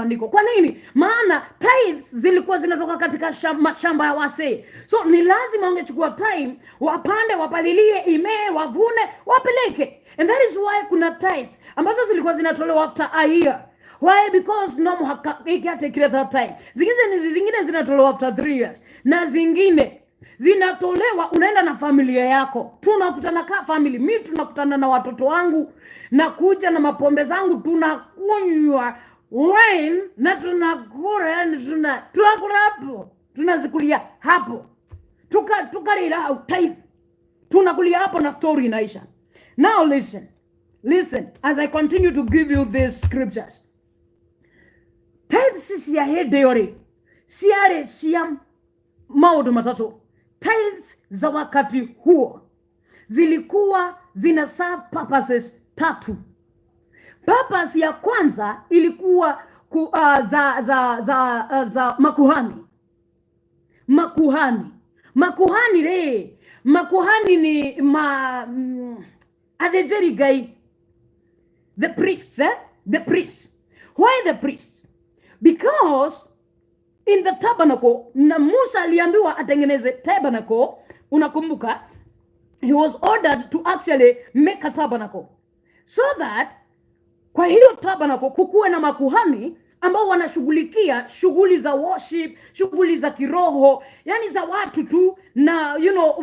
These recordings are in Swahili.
maandiko. Kwa nini? Maana tithes zilikuwa zinatoka katika mashamba ya wasee. So ni lazima ungechukua time, wapande, wapalilie, imee, wavune, wapeleke. And that is why kuna tithes ambazo zilikuwa zinatolewa after a year. Why? Because no take that time. Zingine zinatolewa after 3 years. Na zingine zinatolewa unaenda na familia yako. Tunakutana kama family. Mimi tunakutana na watoto wangu, na kuja na mapombe zangu, tunakunywa wine na tunakula, tunakula hapo. Tunazikulia hapo. Tukalila tithe. Tunakulia hapo na story inaisha. Now listen as I continue to give you these scriptures. Tithes si ya hedeore. Siya maodo matatu. Tithes za wakati huo zilikuwa zina serve purposes 3. Purpose ya kwanza ilikuwa za makuhani. Makuhani ni adhejeri gai. The priests, The priests. Why the priests? Because in the tabernacle, na Musa aliambiwa atengeneze tabernacle, unakumbuka, he was ordered to actually make a tabernacle. So that kwa hiyo tabernacle kukuwe na makuhani ambao wanashughulikia shughuli za worship, shughuli za kiroho, yani za watu tu, na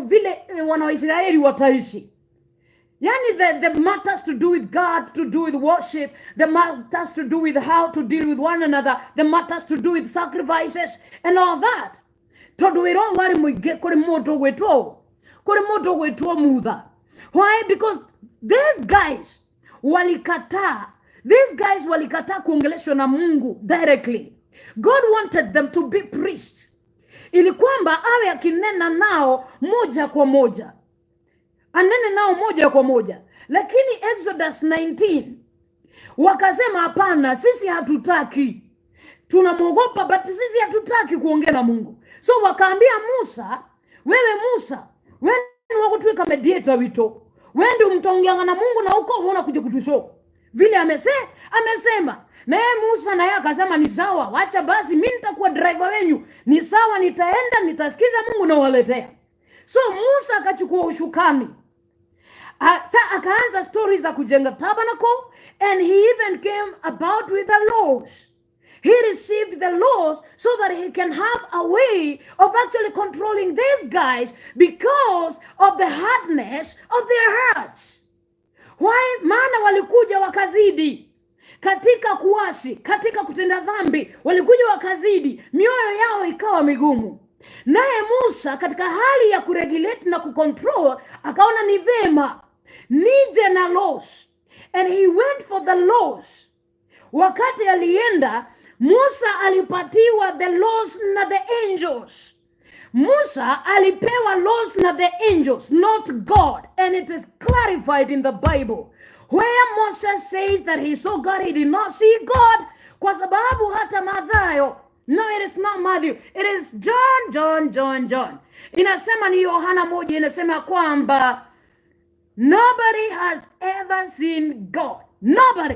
vile wana Waisraeli wataishi. Yani the matters to do with God, to do with worship, the matters to do with how to deal with one another, the matters to do with sacrifices and all that. Toduiro wari muige kuri moto gwetwo mutha. Why? Because these guys walikataa kuongeleshwa na Mungu directly. God wanted them to be priests, ili kwamba awe akinena nao moja kwa moja. Anene nao moja kwa moja. Lakini Exodus 19 wakasema hapana, sisi hatutaki. Tunamwogopa, but sisi hatutaki kuongea na Mungu. So wakaambia Musa, wewe wakutweka mediator wito. Wewe ndio mtaongeana na Mungu na huko huna kuja kutushow. Vile amesema. Na Musa na yeye akasema ni sawa, wacha basi mimi nitakuwa driver wenu. Ni sawa, nitaenda nitasikiza Mungu na waletea. So Musa akachukua ushukani. Akaanza stories za kujenga tabernacle, and he even came about with the laws. He received the laws so that he can have a way of actually controlling these guys because of the hardness of their hearts. Why? Maana walikuja wakazidi katika kuasi, katika kutenda dhambi, walikuja wakazidi, mioyo yao ikawa migumu. Naye Musa katika hali ya kuregulate na kucontrol akaona ni vema nije na laws, and he went for the laws. Wakati alienda, Musa alipatiwa the laws na the angels. Musa alipewa laws na the angels, not God, and it is clarified in the Bible where Moses says that he saw God, he did not see God, kwa sababu hata Mathayo, no, it is not Matthew, it is John. Inasema ni Yohana 1, inasema kwamba nobody has ever seen God. Nobody.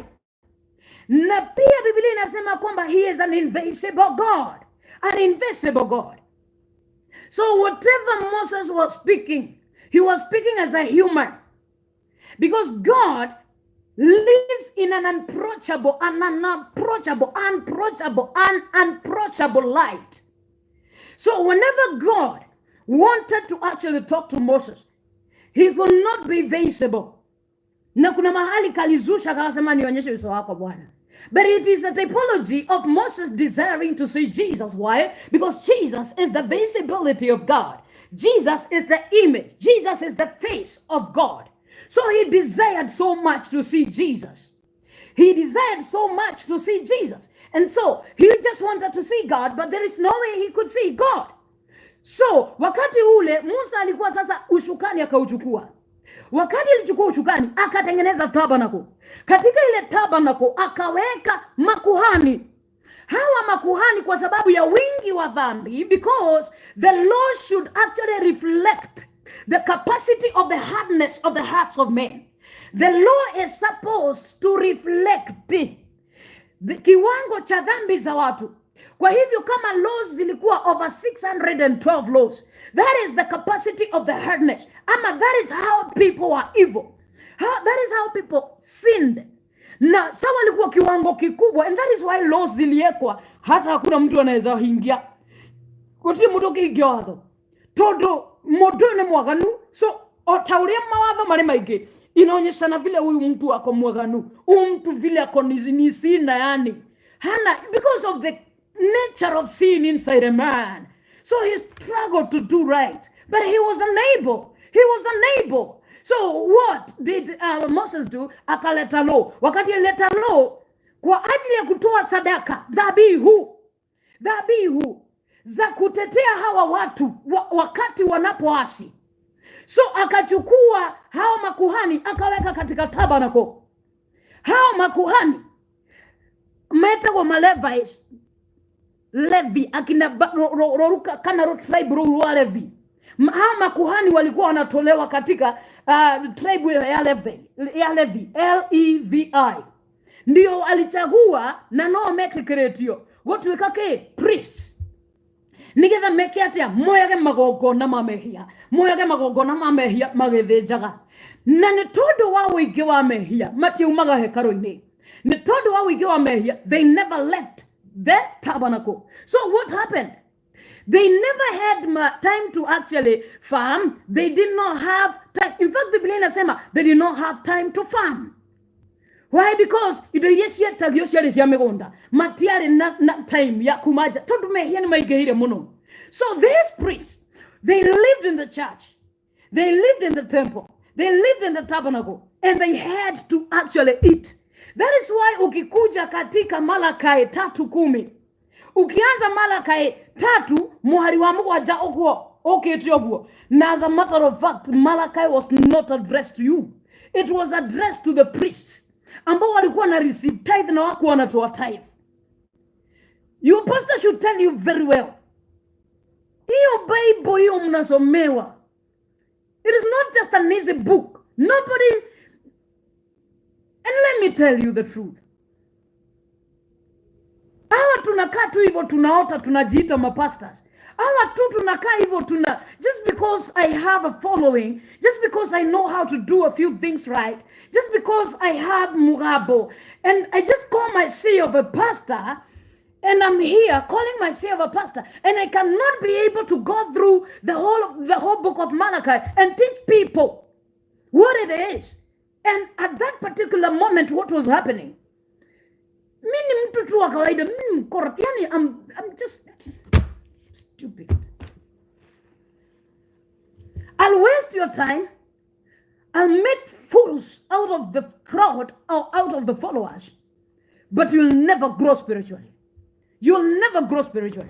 Na pia Biblia inasema kwamba he is an invisible God. An invisible God. So whatever Moses was speaking, he was speaking as a human. Because God lives in an unapproachable light. So whenever God wanted to actually talk to Moses, he could not be visible. Na kuna mahali kalizusha akasema nionyeshe uso wako Bwana. But it is a typology of Moses desiring to see Jesus. Why? Because Jesus is the visibility of God. Jesus is the image. Jesus is the face of God. So he desired so much to see Jesus. He desired so much to see Jesus. And so he just wanted to see God, but there is no way he could see God. So wakati ule Musa alikuwa sasa ushukani akauchukua. Wakati alichukua ushukani akatengeneza tabernacle. Katika ile tabernacle akaweka makuhani. Hawa makuhani kwa sababu ya wingi wa dhambi, because the law should actually reflect the capacity of the hardness of the hearts of men. The law is supposed to reflect kiwango cha dhambi za watu. Kwa hivyo kama laws zilikuwa over 612 laws, that is the capacity of the hardness. Ama that is how people are evil. That is how people sinned. Na sawa walikuwa kiwango kikubwa, and that is why laws ziliekwa hata hakuna mtu anaweza hingia. Kuti mtu kiingia watho. Todo modo na mwaganu, so otauria mawatho mari maige. Inaonyeshana vile huyu mtu ako mwaganu. Huyu mtu vile ako ni sina yani. Hana, because of the nature of sin inside a man. So he struggled to do right. But he was unable. He was unable. So what did Moses do? Akaleta law. Wakati alileta law, kwa ajili ya kutoa sadaka, dhabihu za kutetea hawa watu wakati wanapoasi. So akachukua hao makuhani akaweka katika tabernacle. Hao makuhani meta wa Malevites, Levi akina roruka kana ro tribe ro Levi. Hao makuhani walikuwa wanatolewa katika tribe ya Levi, Levi. Ndio alichagua na no metikretio watu wekake priests. Nigetha mekiatia moyage magogona mamehia, magithinjaga. Na ni tondu wa wingi wa mehia matiumaga hekaru-ini. Ni tondu wa wingi wa mehia, they never left the tabernacle. So what happened? They never had time to actually farm. They did not have time. In fact, Biblia inasema they did not have time to farm. Why? Because ido yesia tagiosia lesia megonda. Matiare na time ya kumaja. Tondu mehia ni maigehire muno. So these priests, they lived in the church. They lived in the temple. They lived in the tabernacle. And they had to actually eat. That is why ukikuja katika Malachi 3:10. Ukianza Malachi 3, muhari wa Mungu aja okuo, oketioguo. Na as a matter of fact, Malachi was not addressed to you. It was addressed to the priests. Ambao walikuwa na receive tithe na wako wanatoa tithe. Your pastor should tell you very well. Hiyo Bible hiyo mnasomewa. It is not just an easy book. Nobody. And let me tell you the truth. Hawa tunakaa tu hivyo tunaota tunajiita mapastors. Hawa tu tunakaa hivyo just because I have a following, just because I know how to do a few things right, just because I have mugabo, and I just call myself a pastor, and I'm here calling myself a pastor, and I cannot be able to go through the whole book of Malachi and teach people what it is. And at that particular moment, what was happening? Mimi mtu tu wa kawaida, mimi mkora, yani I'm just stupid. I'll waste your time. I'll make fools out of the crowd or out of the followers. But you'll never grow spiritually. You'll never grow spiritually.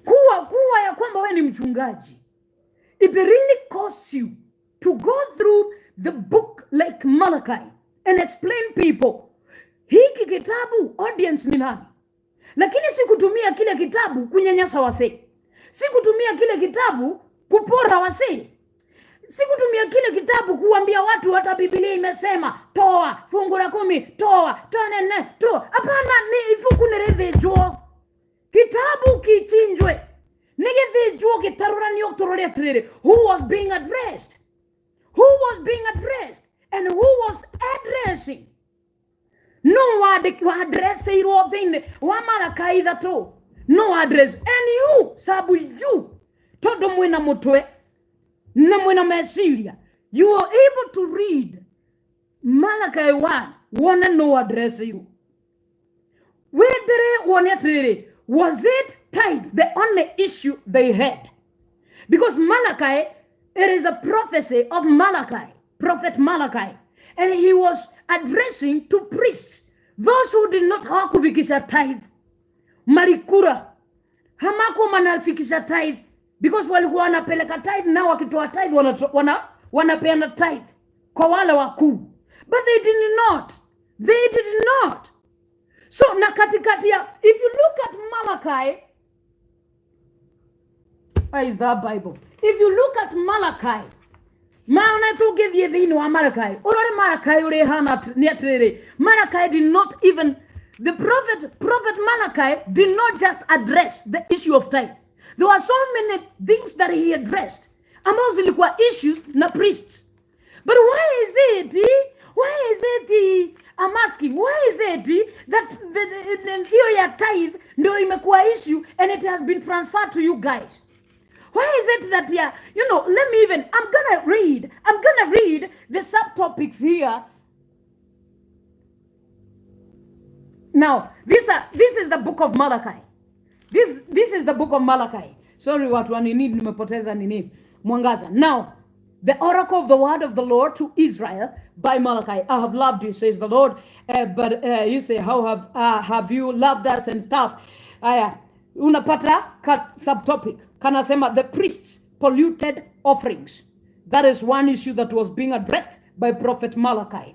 Kuwa ya kwamba wewe ni mchungaji. It really costs you to go through the book like Malachi and explain people. Hiki kitabu audience ni nani? Lakini sikutumia kile kitabu kunyanyasa wasee. Sikutumia kile kitabu kupora wasee. Sikutumia kile kitabu kuambia watu hata Biblia imesema toa fungu la 10, toa nene, toa. Hapana, ni ifuku nerethejwo. Kitabu kichinjwe. Negethejwo kitarura ni oktorole atrere. Who was being addressed? Who was being addressed? And who was addressing? No address iro thing wa Malachi thato. No address. And you, sabu you, todo mwena mutwe, na mwena mesilia, you are able to read Malachi 1, one no address you. Was it tithe the only issue they had? Because Malachi, it is a prophecy of Malachi, prophet Malachi. And he was addressing to priests, those who did not hakufikisha tithe. Marikura, hamako manafikisha tithe, because walikuwa wanapeleka tithe na wakitoa tithe wanapeana tithe kwa wale wakuu. But they did not. They did not. So na katikati ya, if you look at Malachi, where is that Bible? If you look at Malachi Maana tugithie thiini wa Malachi. Urore Malachi uri hana ni atiriri. Malachi did not even, the prophet Malachi did not just address the issue of tithe. There were so many things that he addressed. Ambazo zilikuwa issues na priests. But why is it, I'm asking, why is it that hiyo ya tithe ndio imekuwa issue and it has been transferred to you guys? Why is it that, let me even, I'm gonna read the subtopics here. Now, this is the book of Malachi. This is the book of Malachi. Sorry, watu wanini nimepoteza nini mwangaza. Now, the oracle of the word of the Lord to Israel by Malachi. I have loved you, says the Lord. But you say, how have you loved us and stuff? Unapata subtopic. Kanasema the priests polluted offerings. That is one issue that was being addressed by Prophet Malachi.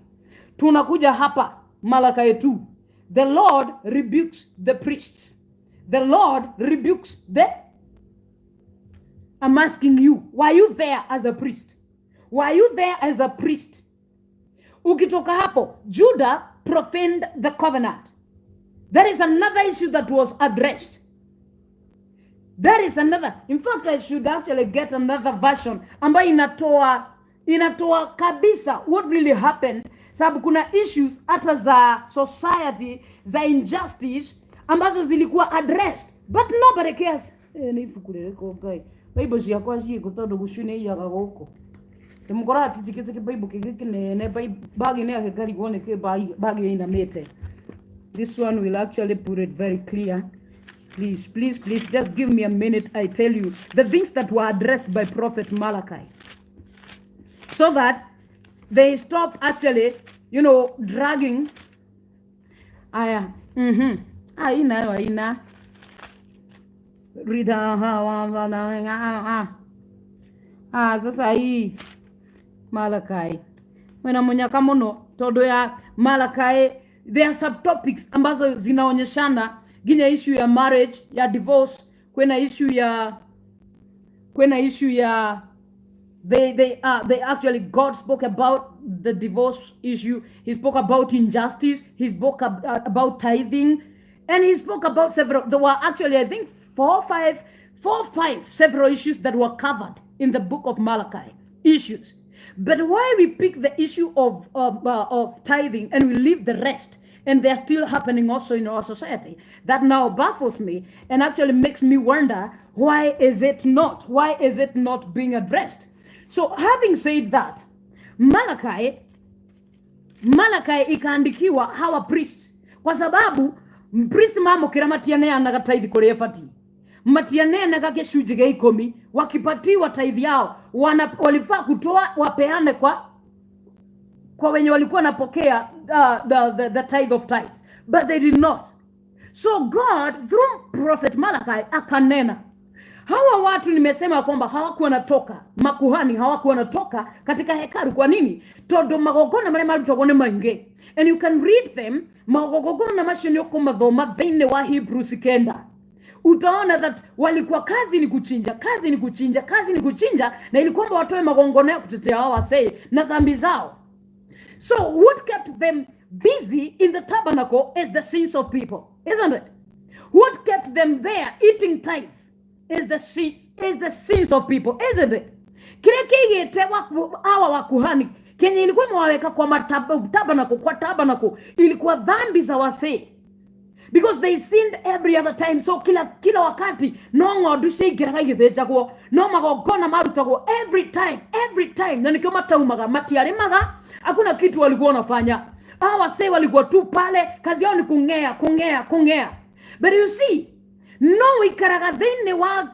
Tunakuja hapa Malachi 2. The Lord rebukes the priests. The Lord rebukes I'm asking you, were you there as a priest? Were you there as a priest? Ukitoka hapo, Judah profaned the covenant. There is another issue that was addressed. There is another. In fact, I should actually get another version ambayo inatoa kabisa what really happened. Sababu kuna issues hata za society, za injustice ambazo zilikuwa addressed, but nobody cares. Nifukureko guy. Bible cia kwa cie kutondo gushune ya gagoko. Temukora titikete ke Bible kigikine bagi ne akari gone ke bagi ina mete. This one will actually put it very clear. Please, just give me a minute. I tell you the things that were addressed by Prophet Malachi, so that they stop actually, dragging. Aina. Rida sasa hii Malachi. Wena munyaka muno todo ya Malachi. There are subtopics ambazo zinaonyeshana gine issue ya marriage, ya divorce, kwena issue ya they actually, God spoke about the divorce issue. He spoke about injustice. He spoke about tithing, and he spoke about several. There were actually, I think, four, five several issues that were covered in the book of Malachi. Issues. But why we pick the issue of tithing and we leave the rest, and they're still happening also in our society, that now baffles me and actually makes me wonder, why is it not being addressed? So having said that, Malachi ikaandikiwa hawa priests, kwa sababu priest mamo kira matiane anaga tithe kuri efati, matiane anaga gicunji gia 10, wakipatiwa tithe yao walifaa kutoa wapeane kwa wenye walikuwa napokea the tithe of tithes, but they did not. So God through Prophet Malachi akanena. Hawa watu nimesema kwamba hawakuwa natoka, makuhani hawakuwa natoka katika hekalu. Kwa nini? Todo magogona mare marutagone mainge. And you can read them, magogona mashini yoko mathoma thine wa Hebrews kenda. Utaona that walikuwa kazi ni kuchinja, na ilikuwa watoe magongona ya kutetea hawa wasee na dhambi zao. So what kept them busy in the tabernacle is the sins of people, isn't it? What kept them there eating tithe is the sins of people, isn't it? Kile kigete hawa wakuhani kenye ilikuwa mwaweka kwa tabernacle ilikuwa dhambi za wasee, because they sinned every other time. So kila wakati no ngodushe igiraga githejagwo, no magogona marutagwo every time, na nikyo mataumaga matiarimaga, hakuna kitu walikuwa wanafanya. Hawa wasee walikuwa tu pale, kazi yao ni kungea. But you see, no ikaraga thine wa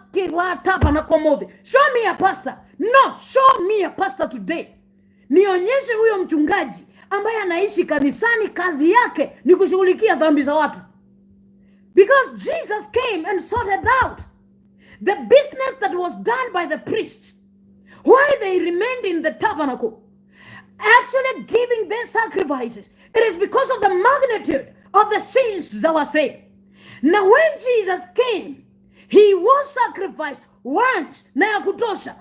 tabernacle mothe. Show me a pastor. No, show me a pastor today. Nionyeshe huyo mchungaji ambaye anaishi kanisani kazi yake ni kushughulikia dhambi za watu. Because Jesus came and sorted out the business that was done by the priests, why they remained in the tabernacle, actually giving their sacrifices. It is because of the magnitude of the sins that were saved. Now when Jesus came, he was sacrificed once na ya kutosha.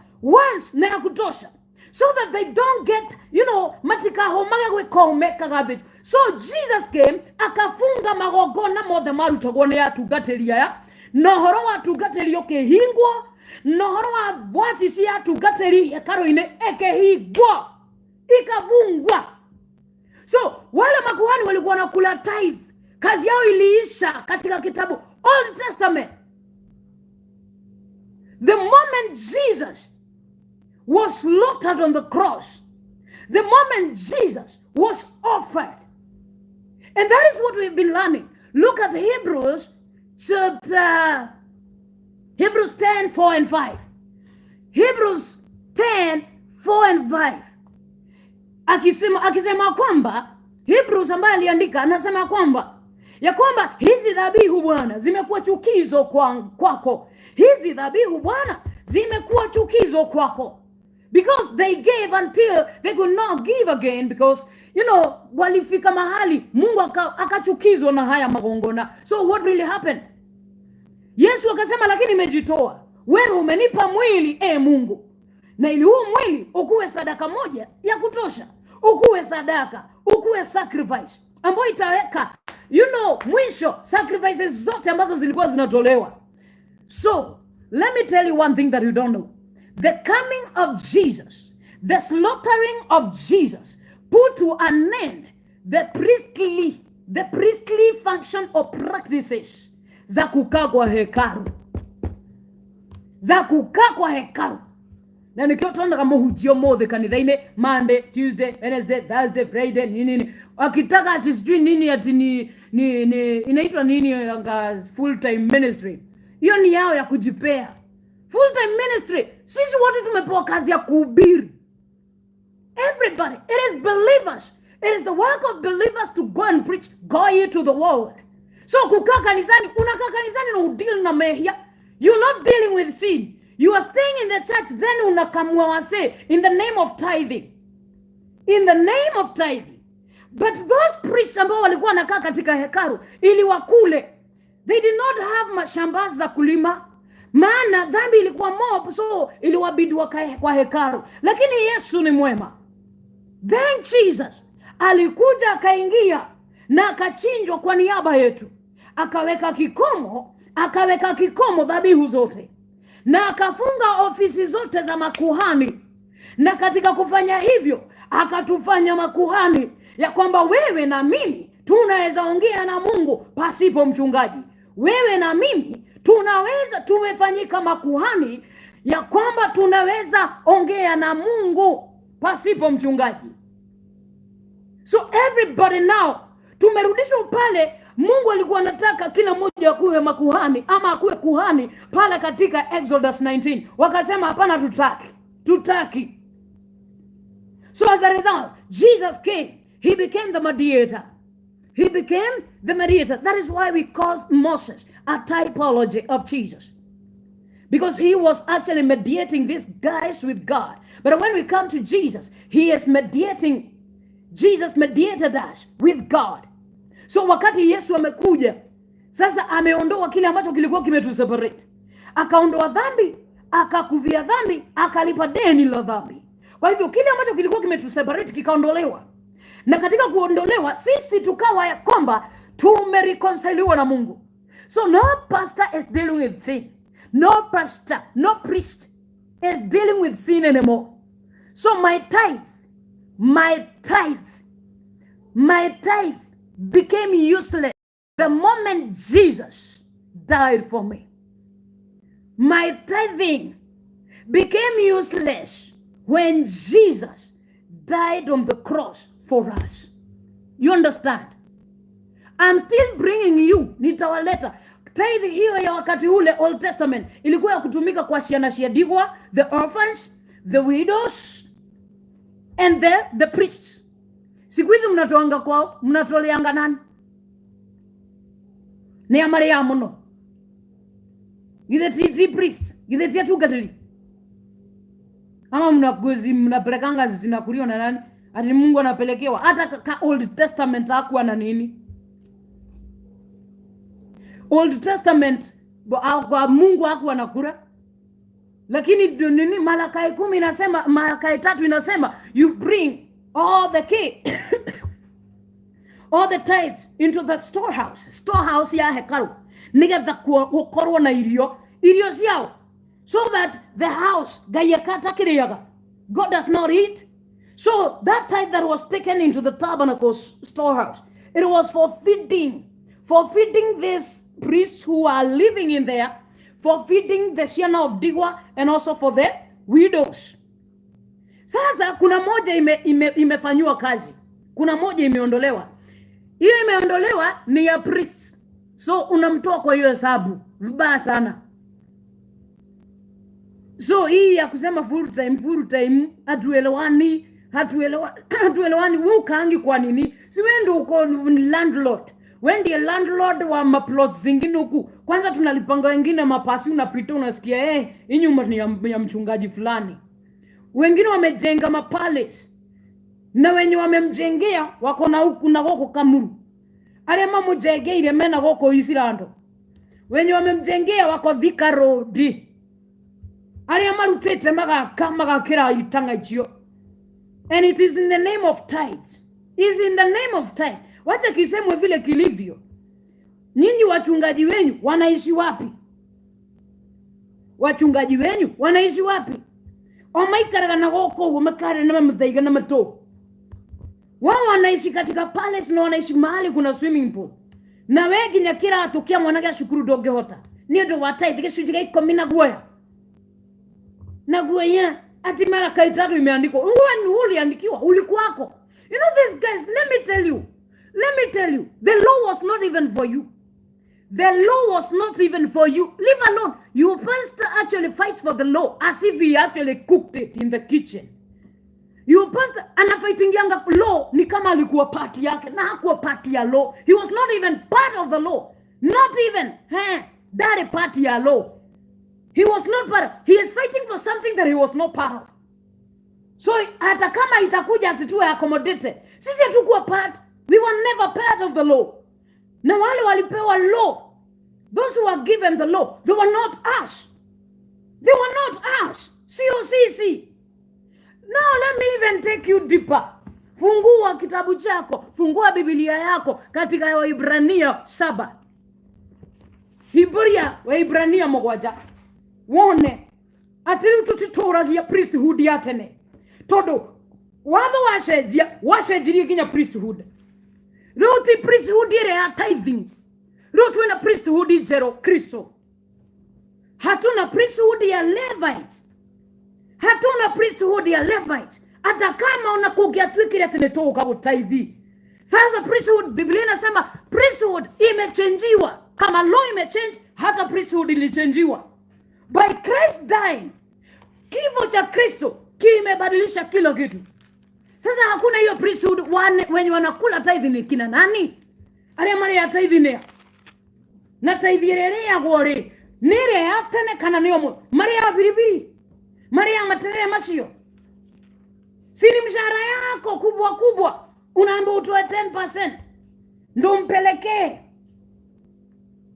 so that they don't get, so Jesus came akafunga magogona mothe marutagone ya tugatelia ya nohoro wa tugatelio kehingwo nohoro wa wafici ya tugateli hekaroine ekehingwo ikavungwa. So wale makuhani walikuwa nakula tithe, kazi yao iliisha katika kitabu Old Testament. The moment Jesus was slaughtered on the cross, the moment Jesus was offered, and that is what we've been learning. Look at Hebrews 10, 4 and 5. Hebrews 10, 4 and 5. Akisema kwamba Hebrews ambaye aliandika anasema kwamba ya kwamba hizi dhabihu Bwana zimekuwa chukizo kwako. Hizi dhabihu Bwana zimekuwa chukizo kwako. Because they gave until they could not give again, because walifika mahali Mungu akachukizwa na haya magongona. So what really happened? Yesu akasema lakini nimejitoa. Wewe umenipa mwili Mungu. Na ili huu mwili ukuwe sadaka moja ya kutosha. Ukuwe sadaka, ukuwe sacrifice ambayo itaweka mwisho sacrifices zote ambazo zilikuwa zinatolewa. So let me tell you one thing that you don't know. The coming of Jesus, the slaughtering of Jesus, put to an end the priestly function or practices za kukaa kwa hekalu. Za kukaa kwa hekalu. Na nikiwa tunaenda kama hujio mothe kanithaine Monday, Tuesday, Wednesday, Thursday, Friday nini. Wakitaka ati sijui nini ati ni inaitwa nini anga full time ministry. Hiyo ni yao ya kujipea. Full time ministry. Sisi wote tumepewa kazi ya kuhubiri. Everybody. It is believers. It is the work of believers to go and preach. Go ye to the world. So kukaa kanisani, unakaa kanisani na udeal na mehia. You're not dealing with sin. You are staying in the church, then unakamua wase in the name of tithing. In the name of tithing. But those priests ambao walikuwa wanakaa katika hekalu ili wakule, they did not have mashamba za kulima. Maana dhambi ilikuwa mob, so iliwabidi wakae kwa hekalu. Lakini Yesu ni mwema. Then Jesus alikuja akaingia na akachinjwa kwa niaba yetu. Akaweka kikomo dhabihu zote. Na akafunga ofisi zote za makuhani. Na katika kufanya hivyo, akatufanya makuhani ya kwamba wewe na mimi tunaweza ongea na Mungu pasipo mchungaji. Wewe na mimi tumefanyika makuhani ya kwamba tunaweza ongea na Mungu pasipo mchungaji. So everybody now, tumerudishwa pale Mungu alikuwa anataka kila mmoja akuwe makuhani ama akuwe kuhani pale katika Exodus 19. Wakasema hapana, tutaki. So as a result, Jesus came. He became the mediator. He became the mediator. That is why we call Moses a typology of Jesus. Because he was actually mediating these guys with God. But when we come to Jesus, he is mediating. Jesus mediated us with God. So wakati Yesu amekuja, sasa ameondoa kile ambacho kilikuwa kimetuseparate. Akaondoa dhambi, akakuvia dhambi, akalipa deni la dhambi. Kwa hivyo kile ambacho kilikuwa kimetuseparate kikaondolewa. Na katika kuondolewa sisi tukawa ya kwamba tumereconciliwa na Mungu. So no pastor is dealing with sin. No pastor, no priest is dealing with sin anymore. So my tithe became useless the moment Jesus died for me. My tithing became useless when Jesus died on the cross for us. You understand? I'm still bringing you, nitawaleta. Tithing hiyo ya wakati ule Old Testament ilikuwa ya kutumika kwa shianashiadigwa, the orphans, the widows, and the priests. Siku hizi mnatoanga kwao, mnatoleanga nani? Ni ya Mariamu no. Ile priest, ile tia tugateli. Ama mnapelekanga zinakuliwa na nani? Ati Mungu anapelekewa. Hata ka Old Testament hakuwa na nini? Old Testament Mungu hakuwa anakula. Lakini nini Malakai 10 inasema, Malakai 3 inasema you bring all the tithes into the storehouse ya hekalu, nigetha gukorwo na irio ciao, so that the house gayakata kiriaga God does not eat. So that tithe that was taken into the tabernacle storehouse, it was for feeding these priests who are living in there, for feeding the Shana of Digwa, and also for the widows. Sasa kuna moja imefanywa kazi, kuna moja imeondolewa. Hiyo imeondolewa ni ya priests, so unamtoa kwa hiyo hesabu vibaya sana. So hii ya kusema full time hatuelewani, wewe ukaangi kwa nini? Si wewe ndio uko landlord. Wewe ndiye landlord wa maplots zingine huku. Kwanza tunalipanga wengine mapasi, unapita unasikia hii nyumba ni ya mchungaji fulani. Wengine wamejenga mapalace, na wenye wamemjengea wako na huku na wako Kamuru. Arema mujengeire mena wako Isilando. Wenye wamemjengea wako Thika Road. Arema rutete magakira itangajio. And it is in the name of tithes. Is in the name of tithe. Wacha kisemwe vile kilivyo. Nyinyi wachungaji wenyu wanaishi wapi? Wachungaji wenyu wanaishi wapi? Omaikaraga na goko umakare na mthaiga na mato. Wao wanaishi katika palace na wanaishi mahali kuna swimming pool. Na wegi nyakira atokia mwanake shukuru doge hota. Niyo ndo wa tithe keshujiga 10 na guoya. Na guoya ati Malakai 3 imeandikwa. Wewe uliandikiwa, ulikuwako. You know these guys, let me tell you, the law was not even for you. The law was not even for you. Leave alone. Your pastor actually fights for the law as if he actually cooked it in the kitchen. Your pastor anafightingianga law ni kama alikuwa party yake, na hakuwa party ya law. He was not even part of the law. Not even that party ya law. He was not part of. He is fighting for something that he was not part of. So hata kama itakuja atituwe accommodated, sisi hatukuwa part. We were never part of the law. Na wale walipewa law, those who were given the law, they were not us. They were not us. COCC. Now let me even take you deeper. Fungua kitabu chako, fungua Biblia yako katika Waibrania 7. Waibrania 1. Wone atiru tutitoragia priesthood ya tene. Todo watho washejirie ginya priesthood. Roti priesthood ire ya tithing. Roti wena priesthood ijero Kristo. Hatuna priesthood ya Levites. Hata kama unakugia twikire tenetoka utaithi. Sasa priesthood, Biblia inasema priesthood imechangiwa. Kama law imechange, hata priesthood ilichangiwa. By Christ dying, kifo cha Kristo kimebadilisha kila kitu. Sasa hakuna hiyo priesthood wenye wanakula tithe ni kina nani? Aria mari ya tithe ne. Na tithe rere ya gore. Nire ya tene kana niyo mari ya biribiri. Mari ya matere masio. Sini mshahara yako kubwa. Unaamba utoe 10%. Ndo mpelekee.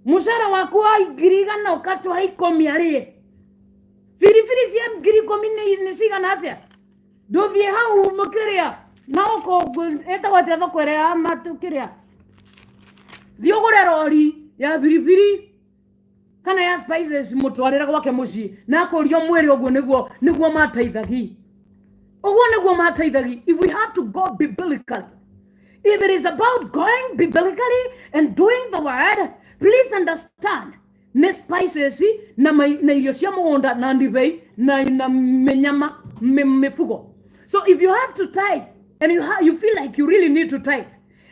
Mshahara wako aigiriga na ukato haikomi alie. Firifiri siya mgiri komine nisiga na atia. Dovye hau mukiria. Naoko eta wate thokore ama tukiria. Thiogore rori ya biribiri. Kana ya spices mutwarira gwake muci. Na akorio mweri ogwo niguo mataithagi. Ogwo niguo mataithagi. If we have to go biblically. If it is about going biblically and doing the word, please understand. Ne spices na irio cia mugunda na ndivei na menyama mefugo. So if you have to tithe and you feel like you really need to tithe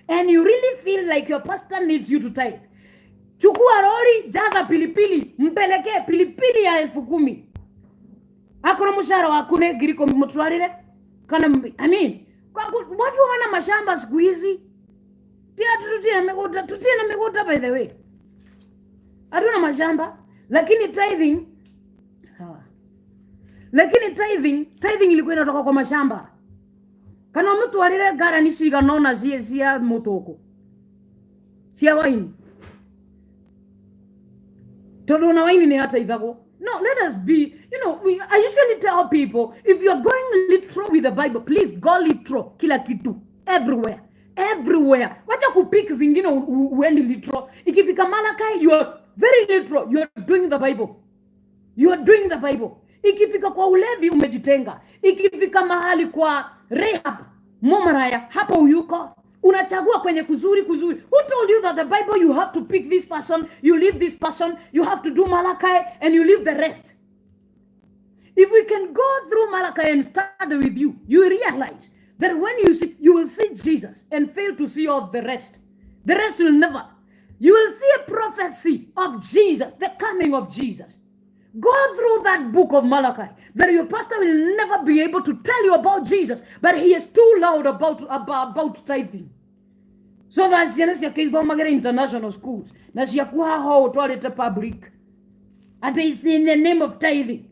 and you really feel like your pastor needs you to tithe, chukua roli, jaza pilipili, mpeleke pilipili ya 10,000. Akona mshahara wako ne giriko mtwarire kana watu wana mashamba siku hizi. Tutie na miguta by the way. Hatuna mashamba, lakini tithing sawa. Lakini tithing ilikuwa inatoka kwa mashamba. Kana mtu alire gara nishiga nona sia mutoko. Sia waini. Todo na waini ni hata idhago. No, let us be, I usually tell people, if you're going literal with the Bible, please go literal, kila kitu, everywhere. Everywhere. Wacha kupik zingine uendi literal. Ikifika Malachi, you are very literal. You are doing the Bible. You are doing the Bible. Ikifika kwa ulevi umejitenga. Ikifika mahali kwa Rahab, Momaraya, hapo uyuko. Unachagua kwenye kuzuri. Who told you that the Bible you have to pick this person, you leave this person, you have to do Malachi, and you leave the rest? If we can go through Malachi and start with you, you realize that when you see, you will see Jesus and fail to see all the rest. The rest will never. You will see a prophecy of Jesus, the coming of Jesus. Go through that book of Malachi, that your pastor will never be able to tell you about Jesus, but he is too loud about tithing. So that's the international schools. That's the public. And it's in the name of tithing,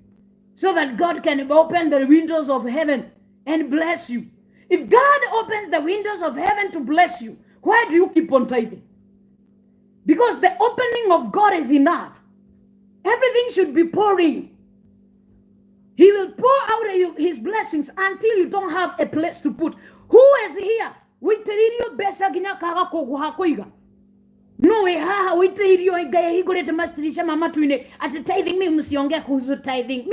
so that God can open the windows of heaven and bless you. If God opens the windows of heaven to bless you, why do you keep on tithing? Because the opening of God is enough. Everything should be pouring. He will pour out his blessings until you don't have a place to put. Who is here? No way, mama tuine at tithing me msiongea kuhusu tithing.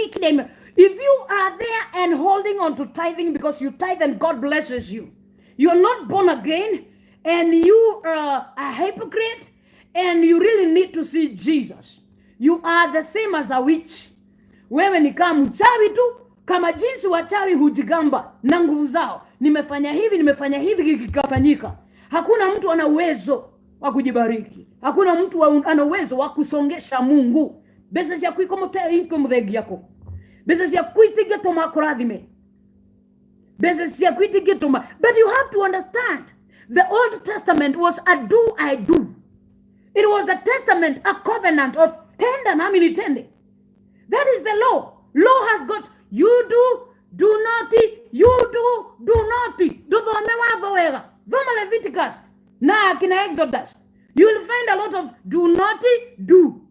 If you are there and holding on to tithing because you tithe and God blesses you, you're not born again and you are a hypocrite and you really need to see Jesus. You are the same as a witch. Wewe ni kama mchawi tu, kama jinsi wachawi hujigamba na nguvu zao. Nimefanya hivi kikafanyika. Hakuna mtu ana uwezo wa kujibariki. Hakuna mtu ana uwezo wa kusongesha Mungu. Besa ya kuikomotea inkomudhegi yako. Besa ya kuitiga toma kuradhime. Besa ya kuitiga toma. But you have to understand, the Old Testament was a do, I do. It was a testament, a covenant of tenda na militende. That is the law. Law has got, you do not, you do not. Do the mewa Voma Leviticus. Na kina Exodus. You will find a lot of do not do.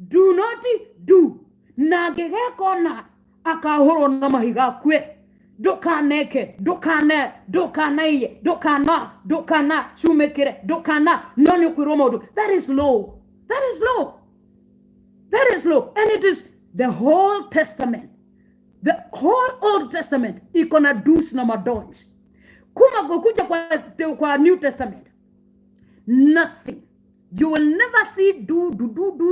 Do not do. Na gegeko na akahoro na mahiga kwe. Dokaneke, dokane, dokanaye, dokana, shumekere, dokana, nonyo kuromodo. That is law. That is law. That is law. And it is the whole Testament. The whole Old Testament. Ikona do's na madons. Kuma gokuja kwa New Testament. Nothing. You will never see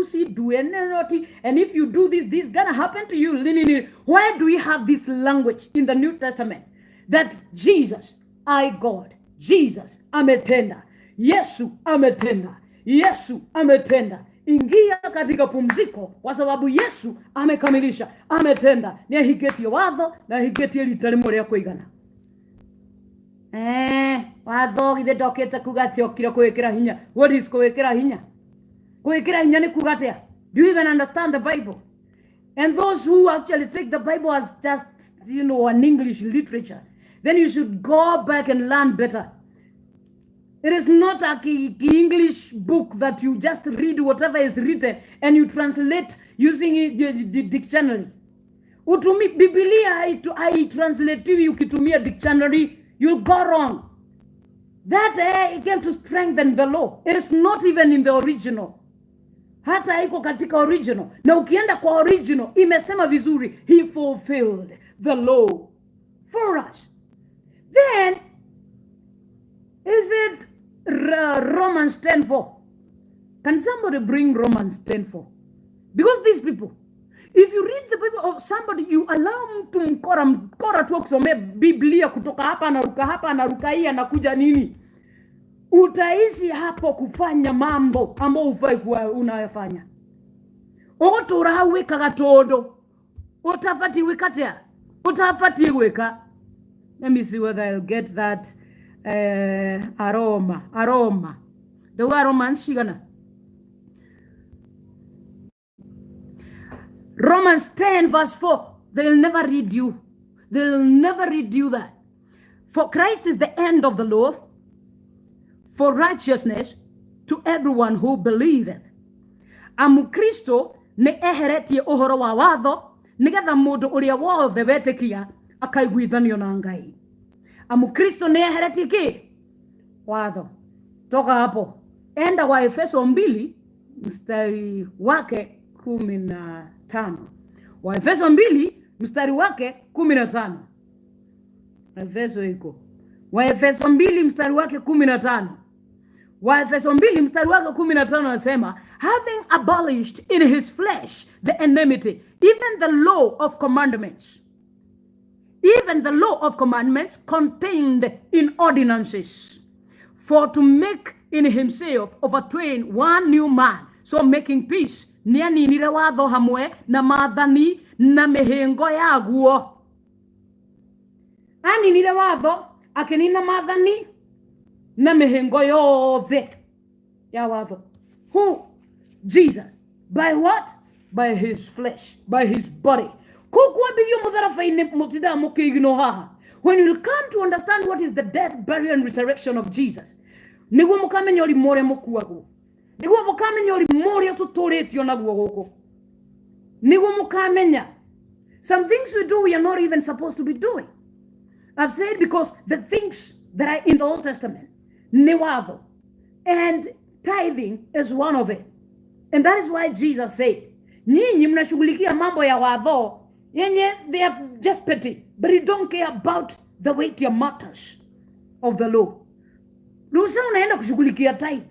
see, do, and if you do this gonna happen to you. Why do we have this language in the New Testament? That Jesus, I God, Jesus, ametenda. Yesu, ametenda. Yesu, ametenda. Ingia katika pumziko, kwa sababu Yesu, amekamilisha, ametenda. Ni higeti wadho, na higeti litalimore ya kuigana. Watho githe ndokete kugati okira kwekera hinya. What is kwekera hinya? Kwekera hinya ni kugatia. Do you even understand the Bible? And those who actually take the Bible as just, an English literature, then you should go back and learn better. It is not a English book that you just read whatever is written and you translate using the dictionary. Utumi Biblia I translate you ukitumia dictionary, you'll go wrong. That it came to strengthen the law. It is not even in the original. Hata haiko katika original. Na ukienda kwa original, imesema vizuri, he fulfilled the law for us. Then, is it Romans 10:4? Can somebody bring Romans 10:4? Because these people, if you read the Bible of somebody, you allow mtu mkora tu kusomea Biblia kutoka hapa anaruka hii anakuja nini, utaishi hapo kufanya mambo ambao ufai kuwa unayafanya. Ogotura weka gatondo utafati wekatea utafati weka. Let me see whether I'll get that aroma. The word Romans shigana. Romans 10:4. They will never read you. They will never read you that. For Christ is the end of the law, for righteousness to everyone who believeth. Mkristo ni eheretie uhoro wa watho nigetha mundu uria wothe wetikia akaiguithanio na Ngai. Kristo ni eheretie ki? Watho. Toka hapo enda wa Efeso 2 mstari wake 15. Wa Efeso 2 mstari wake 15. Efeso iko wa Efeso 2 mstari wake 15. Wa Efeso 2 mstari wake 15 anasema, having abolished in his flesh the enmity, even the law of commandments, contained in ordinances, for to make in himself of a twain one new man, so making peace, nianinire watho hamwe na maathani na mihingo yaguo. Aninire watho, akinina maathani na mihingo yothe ya watho. Who? Jesus. By what? By his flesh, by his body. When you come to understand what is the death, burial, and resurrection of Jesus, some things we do, we are not even supposed to be doing. I've said because the things that are in the Old Testament, niwavo, and tithing is one of it. And that is why Jesus said, nyinyi mnashughulikia mambo ya wadho, yenye they are just petty, but you don't care about the weightier matters of the law. Rusa unaenda kushughulikia tithe,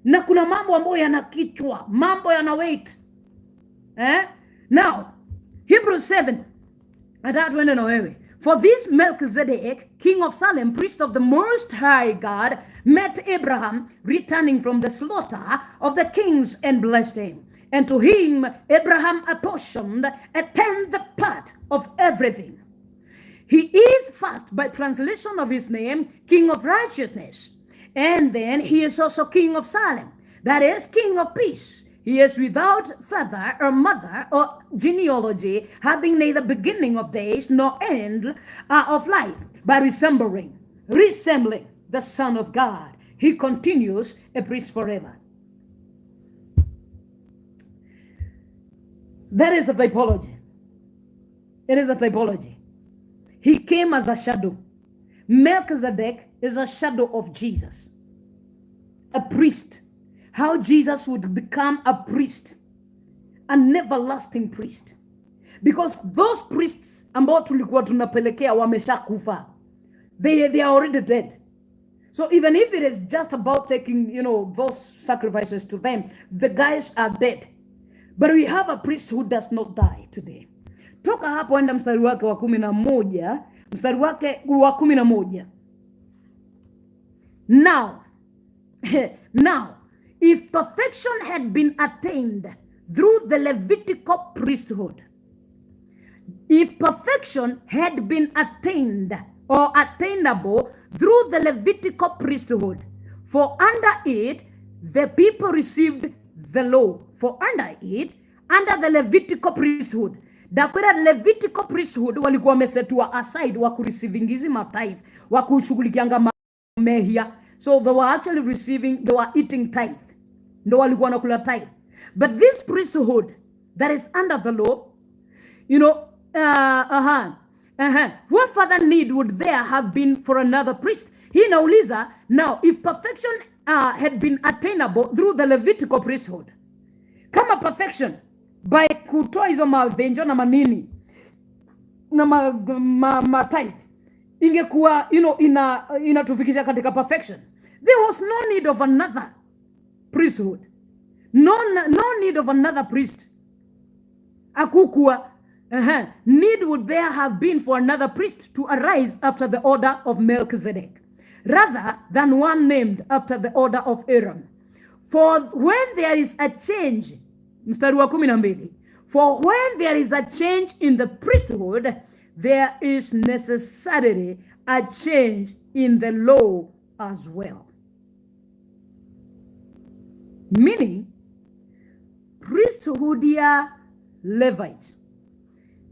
na kuna mambo ambayo yana kichwa, mambo yana weight. Now, Hebrews 7, atatuende na wewe. For this Melchizedek, king of Salem, priest of the Most High God, met Abraham returning from the slaughter of the kings and blessed him. And to him Abraham apportioned a tenth part of everything. He is first, by translation of his name, King of Righteousness. And then he is also King of Salem, that is, King of Peace. He is without father or mother or genealogy, having neither beginning of days nor end of life, but resembling the Son of God. He continues a priest forever. That is a typology. It is a typology. He came as a shadow. Melchizedek is a shadow of Jesus, a priest. How Jesus would become a priest, an everlasting priest. Because those priests ambao tulikuwa tunapelekea wameshakufa. They are already dead. So even if it is just about taking, those sacrifices to them, the guys are dead. But we have a priest who does not die today. Toka hapo enda mstari wake wa 11, mstari wake wa 11. Now, if perfection had been attained through the Levitical priesthood, if perfection had been attained or attainable through the Levitical priesthood, for under it the people received the law. For under the Levitical priesthood, dakwira Levitical priesthood walikuwa wamesetwa aside wa kureceiving matithe, wa kushughulikianga mehia. So they were actually they were eating tithe. Ndo walikuwa nakula tithe. But this priesthood that is under the law, what further need would there have been for another priest? Hii nauliza, now if perfection had been attainable through the Levitical priesthood, kama perfection by kutoa hizo mavenjo na manini na tithe ingekuwa inatufikisha katika perfection, there was no need of another priesthood, no need of another priest. Akukua need would there have been for another priest to arise after the order of Melchizedek, rather than one named after the order of Aaron. For when there is a change, mstari wa 12, for when there is a change in the priesthood, there is necessarily a change in the law as well. Meaning, priesthood ya Levites,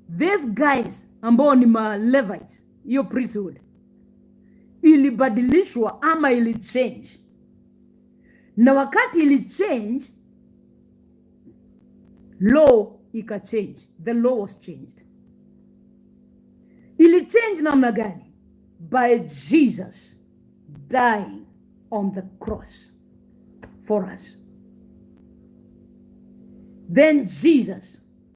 these guys ambao ni ma Levites, hiyo priesthood ilibadilishwa ama ili change. Na wakati ili change, law ikachange. The law was changed. Ilichange namna gani? By Jesus dying on the cross for us. Then Jesus